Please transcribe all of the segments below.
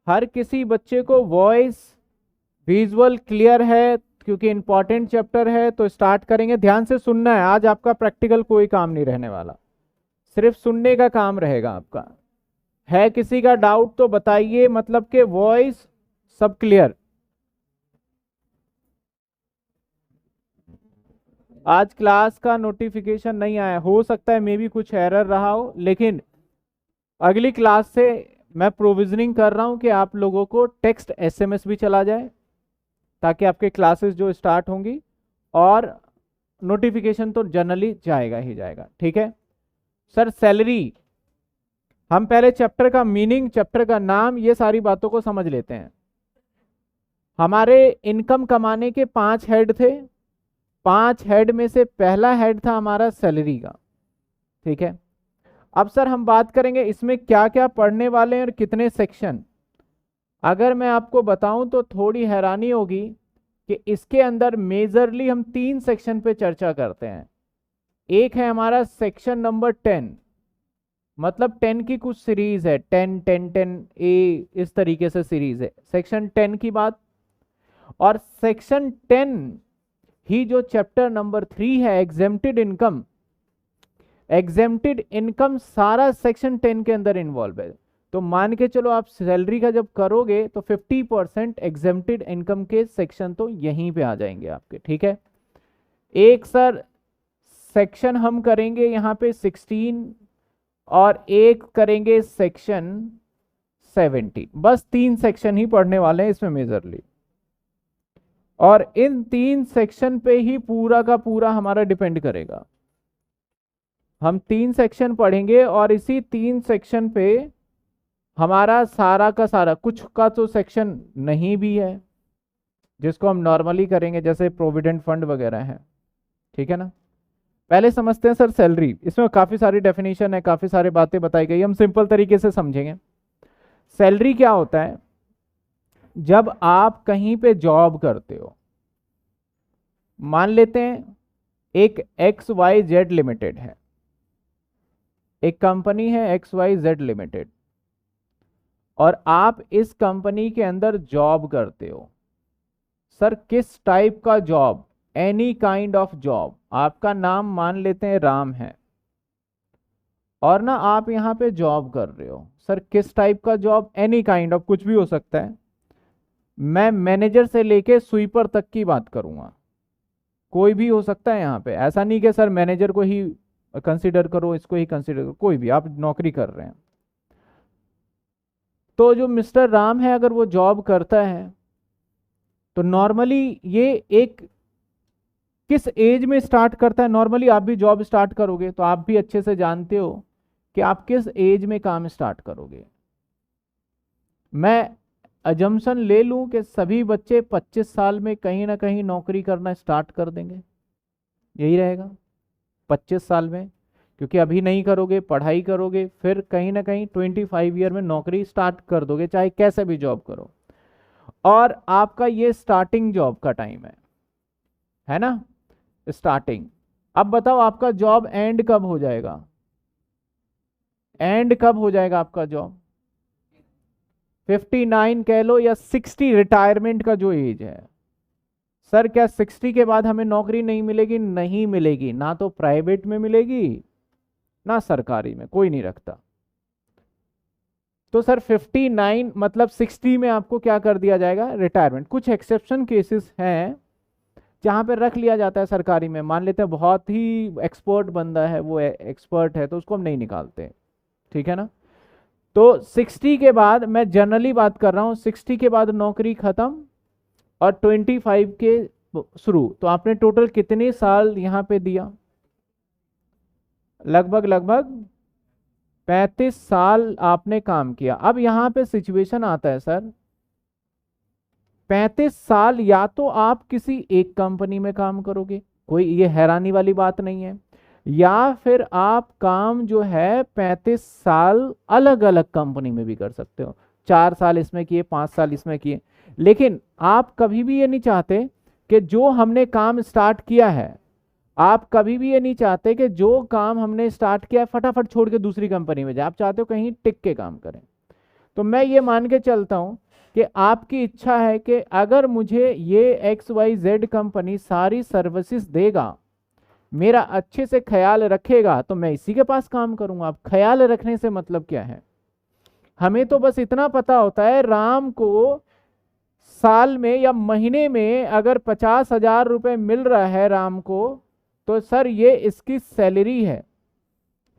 हर किसी बच्चे को वॉइस विजुअल क्लियर है? क्योंकि इंपॉर्टेंट चैप्टर है तो स्टार्ट करेंगे। ध्यान से सुनना है, आज आपका प्रैक्टिकल कोई काम नहीं रहने वाला, सिर्फ सुनने का काम रहेगा आपका। है किसी का डाउट तो बताइए, मतलब कि वॉइस सब क्लियर? आज क्लास का नोटिफिकेशन नहीं आया, हो सकता है मे भी कुछ एरर रहा हो, लेकिन अगली क्लास से मैं प्रोविजनिंग कर रहा हूं कि आप लोगों को टेक्स्ट एसएमएस भी चला जाए, ताकि आपके क्लासेस जो स्टार्ट होंगी, और नोटिफिकेशन तो जनरली जाएगा ही जाएगा। ठीक है सर। सैलरी, हम पहले चैप्टर का मीनिंग, चैप्टर का नाम, ये सारी बातों को समझ लेते हैं। हमारे इनकम कमाने के 5 हेड थे। 5 हेड में से पहला हेड था हमारा सैलरी का। ठीक है, अब सर हम बात करेंगे इसमें क्या क्या पढ़ने वाले हैं और कितने सेक्शन। अगर मैं आपको बताऊं तो थोड़ी हैरानी होगी कि इसके अंदर मेजरली हम 3 सेक्शन पे चर्चा करते हैं। एक है हमारा सेक्शन नंबर 10, मतलब 10 की कुछ सीरीज है, 10 10 10 ए, इस तरीके से सीरीज है सेक्शन 10 की बात। और सेक्शन 10 ही जो चैप्टर नंबर 3 है एग्जेम्प्टेड इनकम, एग्जेम्प्टेड इनकम सारा सेक्शन 10 के अंदर इन्वॉल्व है। तो मान के चलो आप सैलरी का जब करोगे तो 50% एग्जेम्प्टेड इनकम के सेक्शन तो यहीं पे आ जाएंगे आपके। ठीक है, एक सर सेक्शन हम करेंगे यहाँ पे 16 और एक करेंगे सेक्शन 17। बस 3 सेक्शन ही पढ़ने वाले हैं इसमें मेजरली, और इन 3 सेक्शन पे ही पूरा का पूरा हमारा डिपेंड करेगा। हम 3 सेक्शन पढ़ेंगे और इसी 3 सेक्शन पे हमारा सारा का सारा, कुछ का तो सेक्शन नहीं भी है जिसको हम नॉर्मली करेंगे, जैसे प्रोविडेंट फंड वगैरह है। ठीक है ना। पहले समझते हैं सर सैलरी। इसमें काफी सारी डेफिनेशन है, काफी सारी बातें बताई गई, हम सिंपल तरीके से समझेंगे। सैलरी क्या होता है? जब आप कहीं पे जॉब करते हो, मान लेते हैं एक XYZ लिमिटेड है, एक कंपनी है XYZ लिमिटेड, और आप इस कंपनी के अंदर जॉब करते हो। सर किस टाइप का job? Any kind of job. आपका नाम मान लेते हैं राम है, और ना आप यहाँ पे जॉब कर रहे हो। सर किस टाइप का जॉब? एनी काइंड ऑफ, कुछ भी हो सकता है। मैं मैनेजर से लेके स्वीपर तक की बात करूंगा, कोई भी हो सकता है यहाँ पे। ऐसा नहीं कि सर मैनेजर को ही कंसीडर करो, इसको ही कंसीडर करो, कोई भी, आप नौकरी कर रहे हैं। तो जो मिस्टर राम है अगर वो जॉब करता है तो नॉर्मली ये एक किस एज में स्टार्ट करता है? नॉर्मली आप भी जॉब स्टार्ट करोगे तो आप भी अच्छे से जानते हो कि आप किस एज में काम स्टार्ट करोगे। मैं अजम्पशन ले लूं कि सभी बच्चे 25 साल में कहीं ना कहीं नौकरी करना स्टार्ट कर देंगे, यही रहेगा 25 साल में। क्योंकि अभी नहीं करोगे, पढ़ाई करोगे, फिर कहीं ना कहीं 25 ईयर में नौकरी स्टार्ट कर दोगे, चाहे कैसे भी जॉब करो। और आपका ये स्टार्टिंग जॉब का टाइम है ना, स्टार्टिंग। अब बताओ आपका जॉब एंड कब हो जाएगा? एंड कब हो जाएगा आपका जॉब? 59 कह लो या 60, रिटायरमेंट का जो एज है। सर क्या 60 के बाद हमें नौकरी नहीं मिलेगी? नहीं मिलेगी, ना तो प्राइवेट में मिलेगी ना सरकारी में, कोई नहीं रखता। तो सर 59 मतलब 60 में आपको क्या कर दिया जाएगा? रिटायरमेंट। कुछ एक्सेप्शन केसेस हैं जहां पे रख लिया जाता है सरकारी में, मान लेते हैं बहुत ही एक्सपर्ट बंदा है, वो एक्सपर्ट है, तो उसको हम नहीं निकालते। ठीक है ना। तो 60 के बाद, मैं जनरली बात कर रहा हूं, 60 के बाद नौकरी खत्म और 25 के शुरू। तो आपने टोटल कितने साल यहां पे दिया? लगभग लगभग 35 साल आपने काम किया। अब यहां पे सिचुएशन आता है सर, 35 साल या तो आप किसी एक कंपनी में काम करोगे, कोई ये हैरानी वाली बात नहीं है, या फिर आप काम जो है 35 साल अलग अलग कंपनी में भी कर सकते हो। 4 साल इसमें किए, 5 साल इसमें किए। लेकिन आप कभी भी ये नहीं चाहते कि जो हमने काम स्टार्ट किया है, आप कभी भी ये नहीं चाहते कि जो काम हमने स्टार्ट किया है फटाफट छोड़ के दूसरी कंपनी में जाए। आप चाहते हो कहीं टिक के काम करें। तो मैं ये मान के चलता हूं कि आपकी इच्छा है कि अगर मुझे ये XYZ कंपनी सारी सर्विसेज देगा, मेरा अच्छे से ख्याल रखेगा, तो मैं इसी के पास काम करूंगा। अब ख्याल रखने से मतलब क्या है? हमें तो बस इतना पता होता है राम को साल में या महीने में अगर 50,000 रुपए मिल रहा है राम को, तो सर ये इसकी सैलरी है।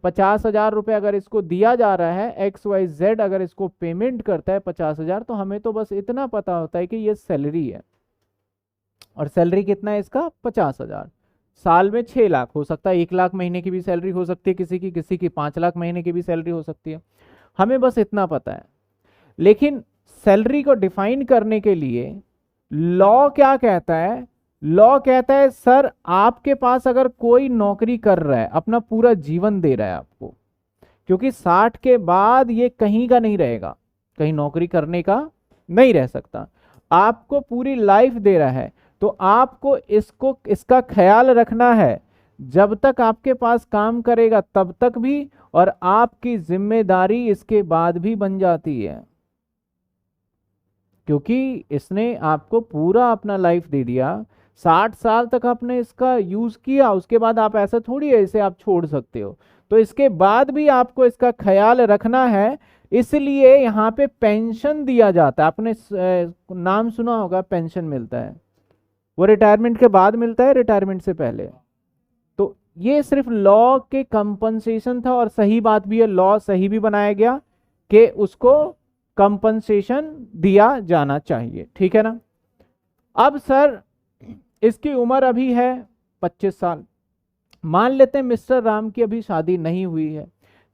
50,000 रुपए अगर इसको दिया जा रहा है, XYZ अगर इसको पेमेंट करता है 50,000, तो हमें तो बस इतना पता होता है कि ये सैलरी है। और सैलरी कितना है इसका? 50,000। साल में 6 लाख हो सकता है, 1 लाख महीने की भी सैलरी हो सकती है किसी की 5 लाख महीने की भी सैलरी हो सकती है। हमें बस इतना पता है। लेकिन सैलरी को डिफाइन करने के लिए लॉ क्या कहता है? लॉ कहता है सर आपके पास अगर कोई नौकरी कर रहा है, अपना पूरा जीवन दे रहा है आपको, क्योंकि 60 के बाद ये कहीं का नहीं रहेगा, कहीं नौकरी करने का नहीं रह सकता, आपको पूरी लाइफ दे रहा है, तो आपको इसका ख्याल रखना है। जब तक आपके पास काम करेगा तब तक भी, और आपकी जिम्मेदारी इसके बाद भी बन जाती है, क्योंकि इसने आपको पूरा अपना लाइफ दे दिया। 60 साल तक आपने इसका यूज किया, उसके बाद आप ऐसा थोड़ी है इसे आप छोड़ सकते हो, तो इसके बाद भी आपको इसका ख्याल रखना है। इसलिए यहाँ पे पेंशन दिया जाता है। आपने नाम सुना होगा, पेंशन मिलता है, वो रिटायरमेंट के बाद मिलता है, रिटायरमेंट से पहले। तो ये सिर्फ लॉ के कंपनसेशन था, और सही बात भी है, लॉ सही भी बनाया गया कि उसको कंपनसेशन दिया जाना चाहिए, ठीक है ना। अब सर इसकी उम्र अभी है 25 साल। मान लेते हैं मिस्टर राम की अभी शादी नहीं हुई है।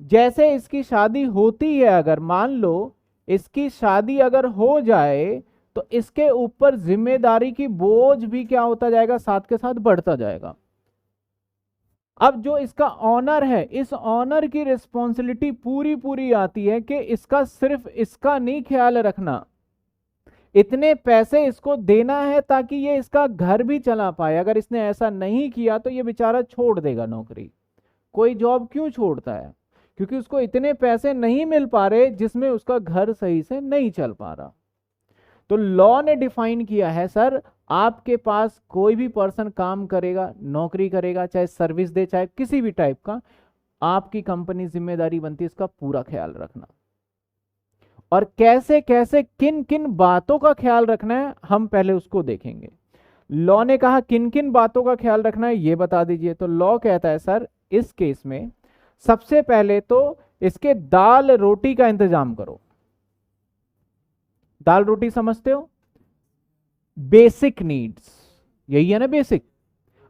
जैसे इसकी शादी होती है, अगर मान लो इसकी शादी अगर हो जाए, तो इसके ऊपर जिम्मेदारी की बोझ भी क्या होता जाएगा? साथ के साथ बढ़ता जाएगा। अब जो इसका ऑनर है, इस ऑनर की रिस्पॉन्सिबिलिटी पूरी पूरी आती है कि इसका सिर्फ इसका नहीं ख्याल रखना, इतने पैसे इसको देना है ताकि ये इसका घर भी चला पाए। अगर इसने ऐसा नहीं किया तो ये बेचारा छोड़ देगा नौकरी। कोई जॉब क्यों छोड़ता है? क्योंकि उसको इतने पैसे नहीं मिल पा रहे जिसमें उसका घर सही से नहीं चल पा रहा। तो लॉ ने डिफाइन किया है सर, आपके पास कोई भी पर्सन काम करेगा, नौकरी करेगा, चाहे सर्विस दे, चाहे किसी भी टाइप का, आपकी कंपनी जिम्मेदारी बनती है इसका पूरा ख्याल रखना। और कैसे कैसे किन किन बातों का ख्याल रखना है हम पहले उसको देखेंगे। लॉ ने कहा किन किन बातों का ख्याल रखना है ये बता दीजिए। तो लॉ कहता है सर इस केस में सबसे पहले तो इसके दाल रोटी का इंतजाम करो। दाल रोटी समझते हो? बेसिक नीड्स, यही है ना बेसिक।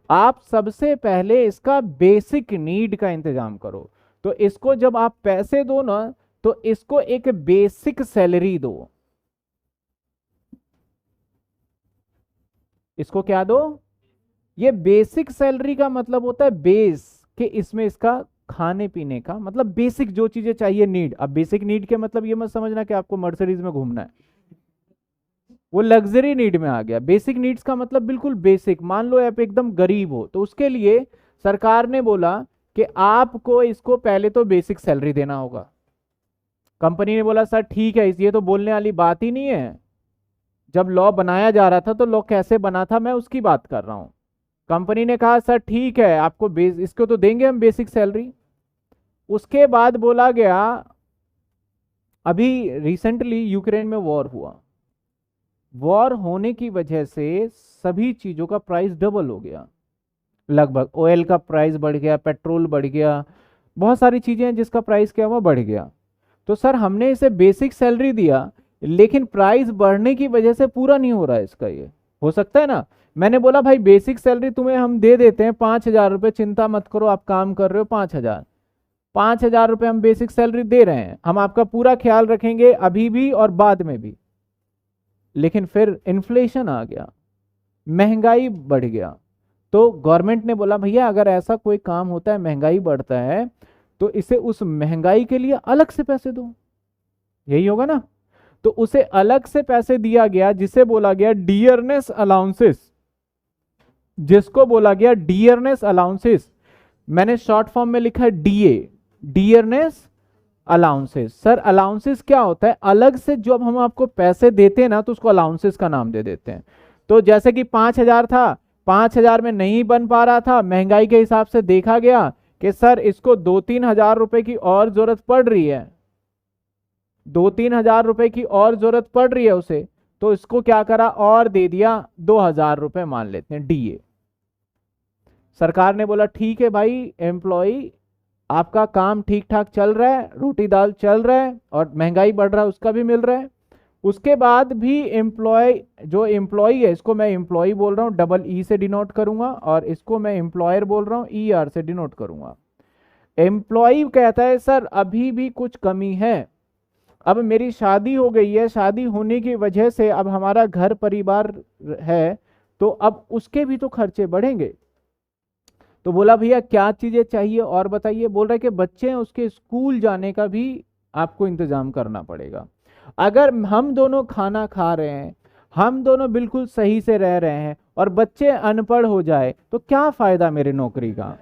आप सबसे पहले इसका बेसिक नीड का इंतजाम करो। तो इसको जब आप पैसे दो ना, तो इसको एक बेसिक सैलरी दो। इसको क्या दो? ये बेसिक सैलरी का मतलब होता है बेस, कि इसमें इसका खाने पीने का मतलब बेसिक जो चीजें चाहिए, नीड। अब बेसिक नीड के मतलब ये मत समझना कि आपको मर्सिडीज में घूमना है, वो लग्जरी नीड में आ गया। बेसिक नीड्स का मतलब बिल्कुल बेसिक। मान लो आप एकदम गरीब हो, तो उसके लिए सरकार ने बोला कि आपको इसको पहले तो बेसिक सैलरी देना होगा। कंपनी ने बोला सर ठीक है, ये तो बोलने वाली बात ही नहीं है। जब लॉ बनाया जा रहा था तो लॉ कैसे बना था मैं उसकी बात कर रहा हूं। कंपनी ने कहा सर ठीक है, आपको इसको तो देंगे हम बेसिक सैलरी। उसके बाद बोला गया, अभी रिसेंटली यूक्रेन में वॉर हुआ, वॉर होने की वजह से सभी चीजों का प्राइस डबल हो गया लगभग। ऑयल का प्राइस बढ़ गया, पेट्रोल बढ़ गया, बहुत सारी चीजें हैं जिसका प्राइस क्या हुआ, बढ़ गया। तो सर हमने इसे बेसिक सैलरी दिया, लेकिन प्राइस बढ़ने की वजह से पूरा नहीं हो रहा है इसका। ये हो सकता है ना। मैंने बोला भाई बेसिक सैलरी तुम्हें हम दे देते हैं 5,000 रुपये, चिंता मत करो, आप काम कर रहे हो 5,000, 5,000 रुपये हम बेसिक सैलरी दे रहे हैं, हम आपका पूरा ख्याल रखेंगे अभी भी और बाद में भी। लेकिन फिर इन्फ्लेशन आ गया, महंगाई बढ़ गया। तो गवर्नमेंट ने बोला भैया अगर ऐसा कोई काम होता है, महंगाई बढ़ता है, तो इसे उस महंगाई के लिए अलग से पैसे दो। यही होगा ना। तो उसे अलग से पैसे दिया गया, जिसे बोला गया डियरनेस अलाउंसेस, जिसको बोला गया डियरनेस अलाउंसेस। मैंने शॉर्ट फॉर्म में लिखा है DA, dearness allowances. Sir allowances क्या होता है? अलग से जब हम आपको पैसे देते हैं ना तो उसको अलाउंसेस का नाम दे देते हैं। तो जैसे कि 5,000 था, 5,000 में नहीं बन पा रहा था, महंगाई के हिसाब से देखा गया कि सर इसको 2-3 हजार रुपए की और जरूरत पड़ रही है, 2-3 हजार रुपए की और जरूरत पड़ रही है उसे, तो इसको क्या करा और दे दिया 2,000 रुपए, मान लेते हैं डीए। सरकार ने बोला ठीक है भाई एम्प्लॉय, आपका काम ठीक ठाक चल रहा है, रोटी दाल चल रहा है और महंगाई बढ़ रहा है उसका भी मिल रहा है। उसके बाद भी एम्प्लॉय, जो एम्प्लॉय है इसको मैं एम्प्लॉय बोल रहा हूँ, डबल ई से डिनोट करूंगा, और इसको मैं एम्प्लॉयर बोल रहा हूँ, ई आर से डिनोट करूंगा। एम्प्लॉय कहता है सर अभी भी कुछ कमी है, अब मेरी शादी हो गई है, शादी होने की वजह से अब हमारा घर परिवार है, तो अब उसके भी तो खर्चे बढ़ेंगे। तो बोला भैया क्या चीजें चाहिए और बताइए। बोल रहे कि बच्चे हैं उसके स्कूल जाने का भी आपको इंतजाम करना पड़ेगा। अगर हम दोनों खाना खा रहे हैं, हम दोनों बिल्कुल सही से रह रहे हैं और बच्चे अनपढ़ हो जाए तो क्या फायदा मेरे नौकरी का,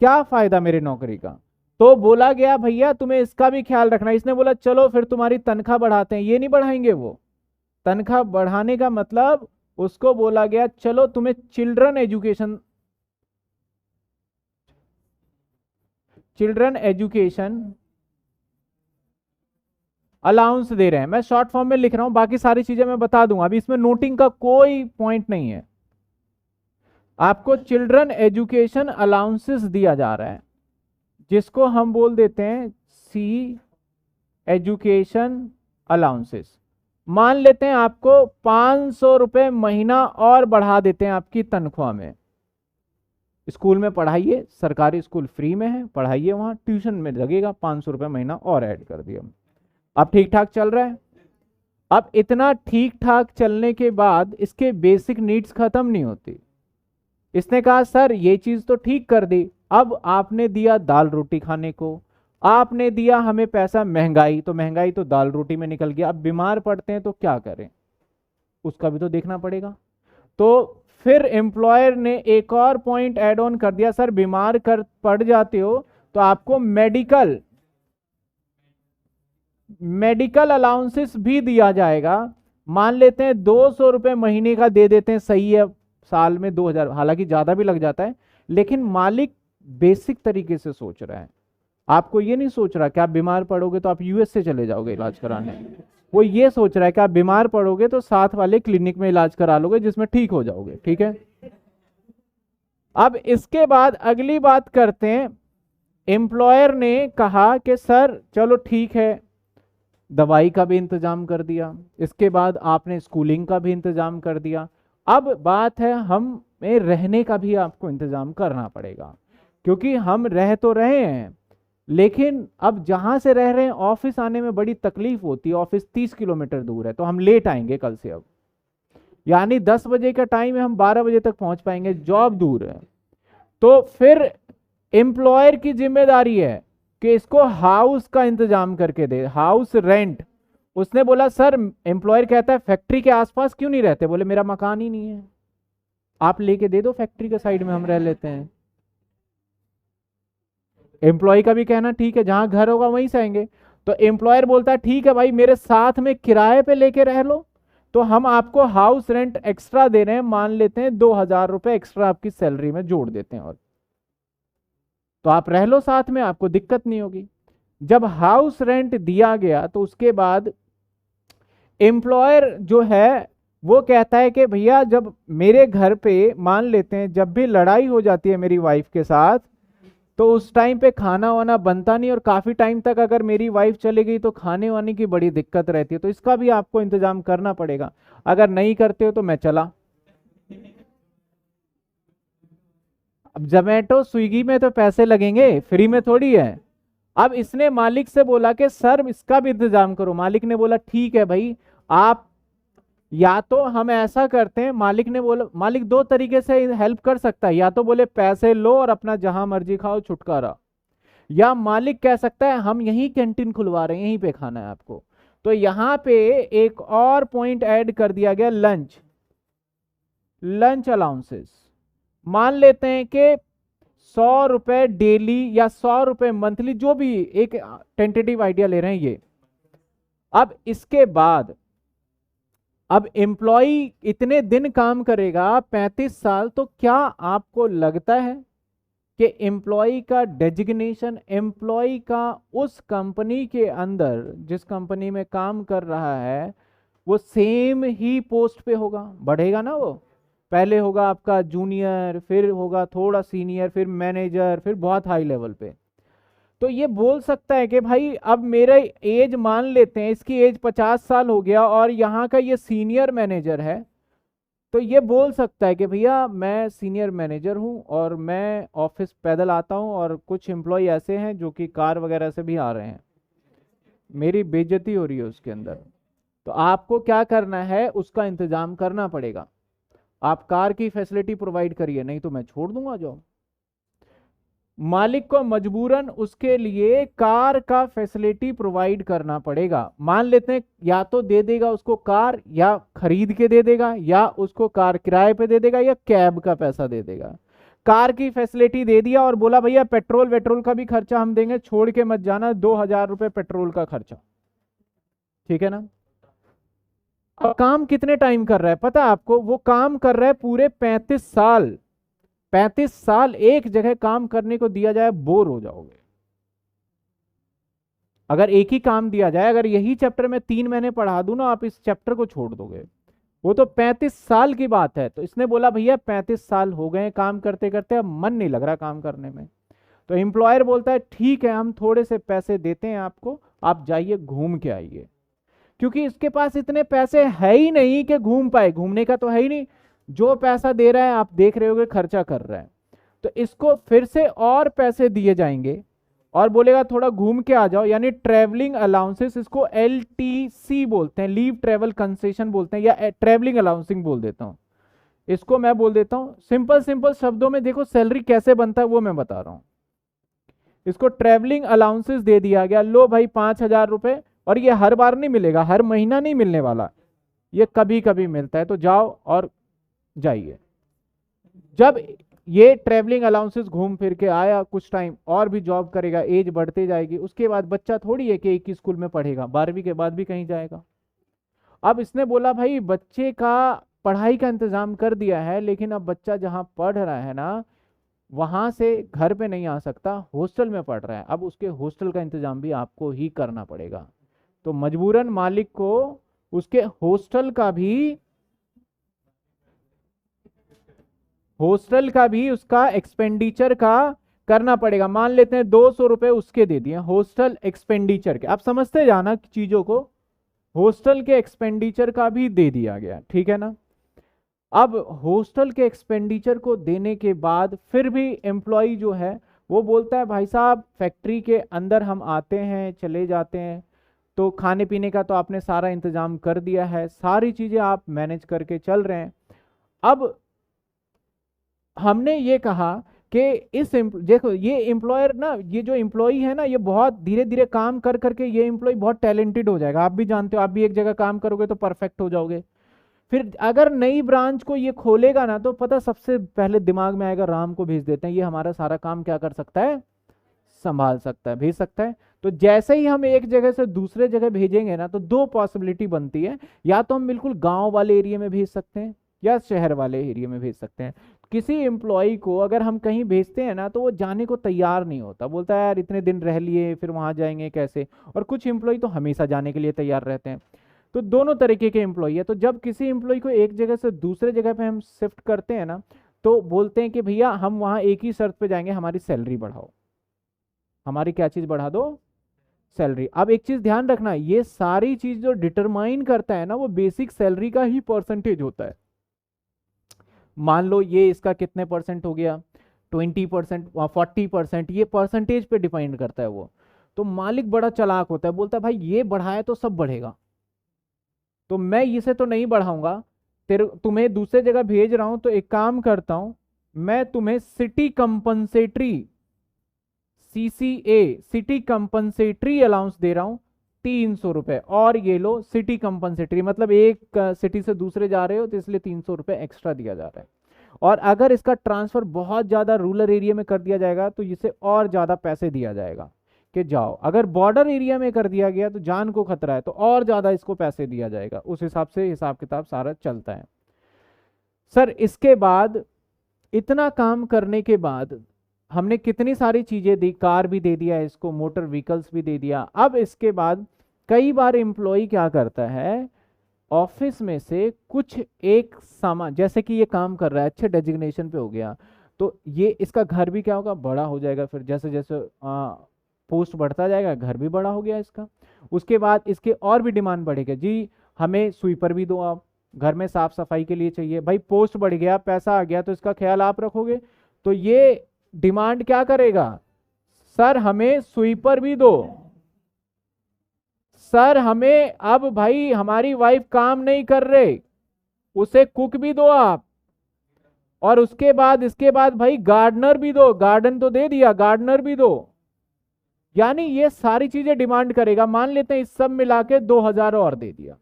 क्या फायदा मेरे नौकरी का। तो बोला गया भैया तुम्हें इसका भी ख्याल रखना। इसने बोला चलो फिर तुम्हारी तनख्वाह बढ़ाते हैं। ये नहीं बढ़ाएंगे वो, तनख्वाह बढ़ाने का मतलब उसको बोला गया चलो तुम्हें चिल्ड्रन एजुकेशन अलाउंस दे रहे हैं। मैं शॉर्ट फॉर्म में लिख रहा हूं, बाकी सारी चीजें मैं बता दूंगा, अभी इसमें नोटिंग का कोई पॉइंट नहीं है। आपको चिल्ड्रन एजुकेशन अलाउंसेस दिया जा रहा है, जिसको हम बोल देते हैं सी एजुकेशन अलाउंसेस। मान लेते हैं आपको 500 रुपए महीना और बढ़ा देते हैं आपकी तनख्वाह में। स्कूल में पढ़ाइए, सरकारी स्कूल फ्री में है, पढ़ाइए, वहां ट्यूशन में लगेगा, 500 रुपए महीना और ऐड कर दिया। अब ठीक ठाक चल रहा है। अब इतना ठीक ठाक चलने के बाद इसके बेसिक नीड्स खत्म नहीं होती। इसने कहा सर ये चीज तो ठीक कर दी, अब आपने दिया दाल रोटी खाने को, आपने दिया हमें पैसा, महंगाई तो महंगाई तो दाल रोटी में निकल गया, अब बीमार पड़ते हैं तो क्या करें, उसका भी तो देखना पड़ेगा। तो फिर एम्प्लॉयर ने एक और पॉइंट ऐड ऑन कर दिया, सर बीमार कर पड़ जाते हो तो आपको मेडिकल अलाउंसेस भी दिया जाएगा। मान लेते हैं 200 रुपए महीने का दे देते हैं, सही है, साल में 2,000, हालांकि ज्यादा भी लग जाता है, लेकिन मालिक बेसिक तरीके से सोच रहा है। आपको ये नहीं सोच रहा कि आप बीमार पड़ोगे तो आप यूएस से चले जाओगे इलाज कराने, वो ये सोच रहा है कि आप बीमार पड़ोगे तो साथ वाले क्लिनिक में इलाज करा लोगे जिसमें ठीक हो जाओगे। ठीक है, अब इसके बाद अगली बात करते हैं। एम्प्लॉयर ने कहा कि सर चलो ठीक है, दवाई का भी इंतजाम कर दिया, इसके बाद आपने स्कूलिंग का भी इंतजाम कर दिया, अब बात है हमें रहने का भी आपको इंतजाम करना पड़ेगा, क्योंकि हम रह तो रहे हैं लेकिन अब जहां से रह रहे हैं ऑफिस आने में बड़ी तकलीफ होती है, ऑफिस 30 किलोमीटर दूर है, तो हम लेट आएंगे कल से। अब यानी 10 बजे का टाइम है, हम 12 बजे तक पहुंच पाएंगे, जॉब दूर है। तो फिर एम्प्लॉयर की जिम्मेदारी है कि इसको हाउस का इंतजाम करके दे, हाउस रेंट। उसने बोला सर, एम्प्लॉयर कहता है फैक्ट्री के आसपास क्यों नहीं रहते, बोले मेरा मकान ही नहीं है, आप लेके दे दो फैक्ट्री के साइड में, हम रह लेते हैं। एम्प्लॉय का भी कहना ठीक है, जहां घर होगा वहीं से आएंगे। तो एम्प्लॉयर बोलता है ठीक है भाई, मेरे साथ में किराए पे लेके रह लो, तो हम आपको हाउस रेंट एक्स्ट्रा दे रहे हैं, मान लेते हैं 2,000 रुपए एक्स्ट्रा आपकी सैलरी में जोड़ देते हैं, और तो आप रह लो साथ में, आपको दिक्कत नहीं होगी। जब हाउस रेंट दिया गया तो उसके बाद एम्प्लॉयर जो है वो कहता है कि भैया जब मेरे घर पे मान लेते हैं जब भी लड़ाई हो जाती है मेरी वाइफ के साथ, तो उस टाइम पे खाना वाना बनता नहीं, और काफी टाइम तक अगर मेरी वाइफ चली गई तो खाने वाने की बड़ी दिक्कत रहती है, तो इसका भी आपको इंतजाम करना पड़ेगा, अगर नहीं करते हो तो मैं चला। अब जोमेटो स्विगी में तो पैसे लगेंगे, फ्री में थोड़ी है। अब इसने मालिक से बोला कि सर इसका भी इंतजाम करो। मालिक ने बोला ठीक है भाई, आप या तो हम ऐसा करते हैं, मालिक ने बोला, मालिक दो तरीके से हेल्प कर सकता है, या तो बोले पैसे लो और अपना जहां मर्जी खाओ छुटकारा, या मालिक कह सकता है हम यहीं कैंटीन खुलवा रहे हैं, यहीं पे खाना है आपको। तो यहां पे एक और पॉइंट ऐड कर दिया गया, लंच अलाउंसेस। मान लेते हैं कि 100 रुपए डेली या 100 रुपए मंथली, जो भी एक टेंटेटिव आइडिया ले रहे हैं ये। अब इसके बाद अब एम्प्लॉय इतने दिन काम करेगा 35 साल, तो क्या आपको लगता है कि एम्प्लॉय का डेजिग्नेशन, एम्प्लॉय का उस कंपनी के अंदर जिस कंपनी में काम कर रहा है वो सेम ही पोस्ट पे होगा? बढ़ेगा ना वो। पहले होगा आपका जूनियर, फिर होगा थोड़ा सीनियर, फिर मैनेजर, फिर बहुत हाई लेवल पे। तो ये बोल सकता है कि भाई अब मेरा एज मान लेते हैं, इसकी एज 50 साल हो गया और यहाँ का ये सीनियर मैनेजर है, तो ये बोल सकता है कि भैया मैं सीनियर मैनेजर हूँ और मैं ऑफिस पैदल आता हूँ और कुछ एम्प्लॉय ऐसे हैं जो कि कार वगैरह से भी आ रहे हैं, मेरी बेइज्जती हो रही है उसके अंदर। तो आपको क्या करना है, उसका इंतजाम करना पड़ेगा। आप कार की फैसिलिटी प्रोवाइड करिए, नहीं तो मैं छोड़ दूंगा जॉब। मालिक को मजबूरन उसके लिए कार का फैसिलिटी प्रोवाइड करना पड़ेगा। मान लेते हैं या तो दे देगा उसको कार, या खरीद के दे देगा, या उसको कार किराए पे दे देगा, या कैब का पैसा दे देगा। कार की फैसिलिटी दे दिया और बोला भैया पेट्रोल वेट्रोल का भी खर्चा हम देंगे, छोड़ के मत जाना, 2000 रुपये पेट्रोल का खर्चा, ठीक है ना। अब काम कितने टाइम कर रहा है पता है आपको? वो काम कर रहा है पूरे 35 साल। 35 साल एक जगह काम करने को दिया जाए, बोर हो जाओगे। अगर एक ही काम दिया जाए, अगर यही चैप्टर में 3 महीने पढ़ा दूं ना, आप इस चैप्टर को छोड़ दोगे। वो तो 35 साल की बात है। तो इसने बोला भैया 35 साल हो गए काम करते करते, अब मन नहीं लग रहा काम करने में। तो एम्प्लॉयर बोलता है ठीक है, हम थोड़े से पैसे देते हैं आपको, आप जाइए घूम के आइए। क्योंकि इसके पास इतने पैसे है ही नहीं कि घूम पाए, घूमने का तो है ही नहीं। जो पैसा दे रहा है आप देख रहे होगे, खर्चा कर रहा है। तो इसको फिर से और पैसे दिए जाएंगे और बोलेगा थोड़ा घूम के आ जाओ, यानी ट्रेवलिंग अलाउंसेस, इसको LTC बोलते हैं, लीव ट्रेवल कंसेशन बोलते हैं, या ट्रेवलिंग अलाउंसिंग बोल देता हूं। इसको मैं बोल देता हूं सिंपल सिंपल शब्दों में, देखो सैलरी कैसे बनता है वो मैं बता रहा हूं। इसको ट्रेवलिंग अलाउंसेस दे दिया गया, लो भाई 5000 रुपए, और ये हर बार नहीं मिलेगा, हर महीना नहीं मिलने वाला, ये कभी कभी मिलता है, तो जाओ और जाइए। जब ये ट्रेवलिंग अलाउंसेस घूम फिर के आया, कुछ टाइम और भी जॉब करेगा, एज बढ़ते जाएगी, उसके बाद बच्चा थोड़ी है कि एक ही स्कूल में पढ़ेगा, 12वीं के बाद भी कहीं जाएगा। अब इसने बोला भाई बच्चे का पढ़ाई का इंतजाम कर दिया है, लेकिन अब बच्चा जहाँ पढ़ रहा है ना, वहां से घर पे नहीं आ सकता, हॉस्टल में पढ़ रहा है, अब उसके हॉस्टल का इंतजाम भी आपको ही करना पड़ेगा। तो मजबूरन मालिक को उसके हॉस्टल का भी उसका एक्सपेंडिचर का करना पड़ेगा। मान लेते हैं 200 रुपए उसके दे दिए हॉस्टल एक्सपेंडिचर के, आप समझते जाना चीजों को, हॉस्टल के एक्सपेंडिचर का भी दे दिया गया, ठीक है ना। अब हॉस्टल के एक्सपेंडिचर को देने के बाद फिर भी एम्प्लॉय जो है वो बोलता है भाई साहब फैक्ट्री के अंदर हम आते हैं चले जाते हैं, तो खाने पीने का तो आपने सारा इंतजाम कर दिया है, सारी चीजें आप मैनेज करके चल रहे हैं। अब हमने ये कहा कि देखो ये एम्प्लॉयर ना, ये जो एम्प्लॉय है ना, ये बहुत धीरे धीरे काम कर करके ये एम्प्लॉय बहुत टैलेंटेड हो जाएगा। आप भी जानते हो, आप भी एक जगह काम करोगे तो परफेक्ट हो जाओगे। फिर अगर नई ब्रांच को ये खोलेगा ना, तो पता सबसे पहले दिमाग में आएगा राम को भेज देते हैं, ये हमारा सारा काम क्या कर सकता है, संभाल सकता है, भेज सकता है। तो जैसे ही हम एक जगह से दूसरे जगह भेजेंगे ना, तो दो पॉसिबिलिटी बनती है, या तो हम बिल्कुल गांव वाले एरिया में भेज सकते हैं या शहर वाले एरिया में भेज सकते हैं। किसी एम्प्लॉय को अगर हम कहीं भेजते हैं ना, तो वो जाने को तैयार नहीं होता, बोलता है यार इतने दिन रह लिए फिर वहां जाएंगे कैसे। और कुछ एम्प्लॉय तो हमेशा जाने के लिए तैयार रहते हैं। तो दोनों तरीके के एम्प्लॉय है। तो जब किसी एम्प्लॉय को एक जगह से दूसरे जगह पे हम शिफ्ट करते हैं ना, तो बोलते हैं कि भैया हम वहां एक ही शर्त पे जाएंगे, हमारी सैलरी बढ़ाओ, हमारी क्या चीज बढ़ा दो, सैलरी। अब एक चीज ध्यान रखना, ये सारी चीज जो डिटरमाइन करता है ना, वो बेसिक सैलरी का ही परसेंटेज होता है। मान लो ये इसका कितने परसेंट हो गया, 20%, 40%, ये परसेंटेज पे डिपेंड करता है वो। तो मालिक बड़ा चालाक होता है, बोलता है भाई ये बढ़ाया तो सब बढ़ेगा, तो मैं इसे तो नहीं बढ़ाऊंगा, तुम्हें दूसरे जगह भेज रहा हूं, तो एक काम करता हूं, मैं तुम्हें city compensatory, CCA, city compensatory allowance दे रहा हूं 300 रुपए, और ये लो सिटी कंपनसेटरी, मतलब एक सिटी से दूसरे जा रहे हो तो इसलिए 300 रुपए एक्स्ट्रा दिया जा रहा है। और अगर इसका ट्रांसफर बहुत ज्यादा रूरल एरिया में कर दिया जाएगा तो इसे और ज्यादा पैसे दिया जाएगा कि जाओ। अगर बॉर्डर एरिया में कर दिया गया तो जान को खतरा है तो और ज्यादा इसको पैसे दिया जाएगा। उस हिसाब से हिसाब किताब सारा चलता है। सर इसके बाद इतना काम करने के बाद हमने कितनी सारी चीजें दी, कार भी दे दिया इसको, मोटर व्हीकल्स भी दे दिया। अब इसके बाद कई बार एम्प्लॉय क्या करता है, ऑफिस में से कुछ एक सामान, जैसे कि ये काम कर रहा है अच्छे डेजिग्नेशन पे हो गया, तो ये इसका घर भी क्या होगा, बड़ा हो जाएगा। फिर जैसे जैसे पोस्ट बढ़ता जाएगा घर भी बड़ा हो गया इसका। उसके बाद इसके और भी डिमांड बढ़ेगा, जी हमें स्वीपर भी दो, आप घर में साफ सफाई के लिए चाहिए। भाई पोस्ट बढ़ गया, पैसा आ गया, तो इसका ख्याल आप रखोगे, तो ये डिमांड क्या करेगा, सर हमें स्वीपर भी दो, सर हमें अब भाई हमारी वाइफ काम नहीं कर रहे, उसे कुक भी दो आप, और उसके बाद इसके बाद भाई गार्डनर भी दो, गार्डन तो दे दिया, गार्डनर भी दो। यानी ये सारी चीजें डिमांड करेगा। मान लेते हैं इस सब मिला के 2000 और दे दिया,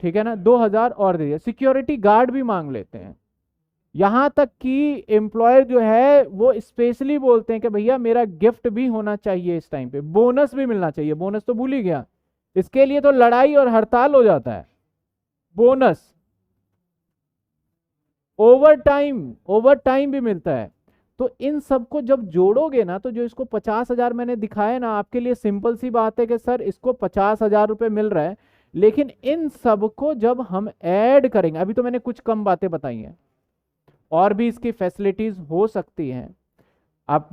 ठीक है ना, 2000 और दे दिया। सिक्योरिटी गार्ड भी मांग लेते हैं। यहां तक कि एम्प्लॉयर जो है वो स्पेशली बोलते हैं कि भैया मेरा गिफ्ट भी होना चाहिए इस टाइम पे, बोनस भी मिलना चाहिए। बोनस तो भूल ही गया, इसके लिए तो लड़ाई और हड़ताल हो जाता है। बोनस, ओवर टाइम भी मिलता है। तो इन सबको जब जोड़ोगे ना, तो जो इसको 50,000 मैंने दिखाया ना, आपके लिए सिंपल सी बात है कि सर इसको 50,000 रुपए मिल रहा है, लेकिन इन सबको जब हम ऐड करेंगे, अभी तो मैंने कुछ कम बातें बताई हैं, और भी इसकी फैसिलिटीज हो सकती हैं। आप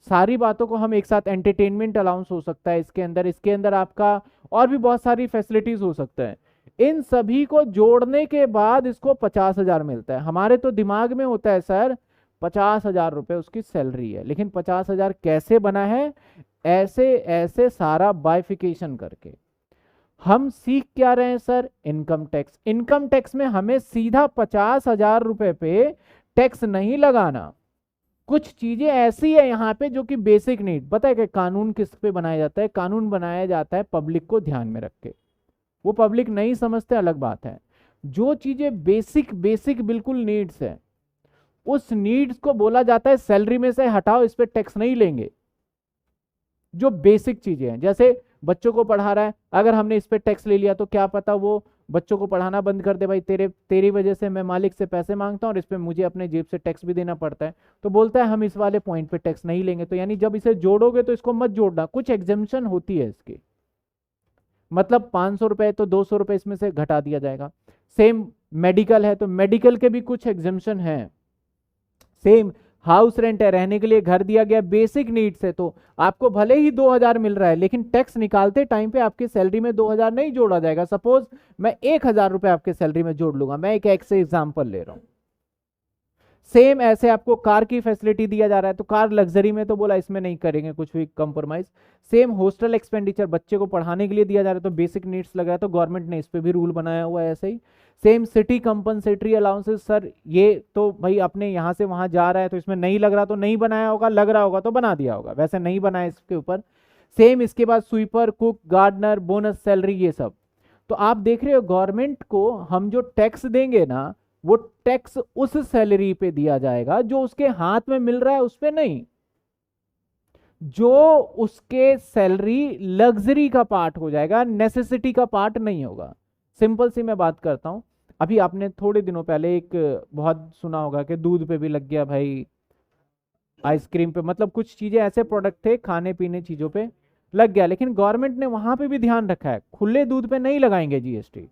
सारी बातों को हम एक साथ, एंटरटेनमेंट अलाउंस हो सकता है इसके अंदर आपका और भी बहुत सारी फैसिलिटीज हो सकता है। इन सभी को जोड़ने के बाद इसको 50,000 मिलता है। हमारे तो दिमाग में होता है सर 50,000 रुपए उसकी सैलरी है, लेकिन 50,000 कैसे बना है, ऐसे ऐसे सारा बाइफिकेशन करके। हम सीख क्या रहे हैं sir, income tax. Income tax में हमें सीधा 50,000 रुपए पे टैक्स नहीं लगाना। कुछ चीजें ऐसी है यहाँ पे जो कि बेसिक नीड, पता है कि कानून किस पे बनाया जाता है, कानून बनाया जाता है पब्लिक को ध्यान में रख के। वो पब्लिक नहीं समझते, अलग बात है। जो चीजें बेसिक बेसिक बिल्कुल नीड्स है, उस नीड्स को बोला जाता है सैलरी में से हटाओ, इस पे टैक्स नहीं लेंगे। जो बेसिक चीजें हैं, जैसे बच्चों को पढ़ा रहा है, अगर हमने इस पे टैक्स ले लिया तो क्या पता वो बच्चों को पढ़ाना बंद कर दे, भाई तेरी वजह से मैं मालिक से पैसे मांगता हूं और इस पे मुझे अपने जेब से टैक्स भी देना पड़ता है, तो बोलता है हम इस वाले पॉइंट पे टैक्स नहीं लेंगे। तो यानी जब इसे जोड़ोगे तो इसको मत जोड़ना, कुछ एग्जेम्पशन होती है इसकी, मतलब 500 रुपए तो 200 रुपए इसमें से घटा दिया जाएगा। सेम मेडिकल है तो मेडिकल के भी कुछ एग्जेम्पशन है। सेम हाउस रेंट है, रहने के लिए घर दिया गया, बेसिक नीड्स है, तो आपको भले ही 2000 मिल रहा है, लेकिन टैक्स निकालते टाइम पे आपकी सैलरी में 2000 नहीं जोड़ा जाएगा। सपोज मैं 1000 रुपए आपके सैलरी में जोड़ लूंगा, मैं एक से एग्जाम्पल ले रहा हूं। सेम ऐसे आपको कार की फैसिलिटी दिया जा रहा है, तो कार लग्जरी में तो बोला इसमें नहीं करेंगे कुछ भी कंप्रोमाइज। सेम हॉस्टल एक्सपेंडिचर बच्चे को पढ़ाने के लिए दिया जा रहा है, तो बेसिक नीड्स लग रहा है, तो गवर्नमेंट ने इस पे भी रूल बनाया हुआ है ऐसे ही। Same city compensatory allowances, sir ये तो भाई अपने यहाँ से वहां जा रहा है तो इसमें नहीं लग रहा तो नहीं बनाया होगा, लग रहा होगा तो बना दिया होगा, वैसे नहीं बनाया इसके ऊपर। सेम इसके बाद sweeper, cook, gardener, bonus, salary, ये सब। तो आप देख रहे हो गवर्नमेंट को हम जो टैक्स देंगे ना, वो टैक्स उस सैलरी पे दिया जाएगा जो उसके हाथ में मिल रहा है, उस पे नहीं। जो उसके सैलरी लग्जरी का पार्ट हो जाएगा, नेसेसिटी का पार्ट नहीं होगा। सिंपल सी मैं बात करता हूं, अभी आपने थोड़े दिनों पहले एक बहुत सुना होगा कि दूध पे भी लग गया भाई, आइसक्रीम पे, मतलब कुछ चीजें ऐसे प्रोडक्ट थे खाने पीने चीजों पे लग गया, लेकिन गवर्नमेंट ने वहां पे भी ध्यान रखा है, खुले दूध पे नहीं लगाएंगे जीएसटी।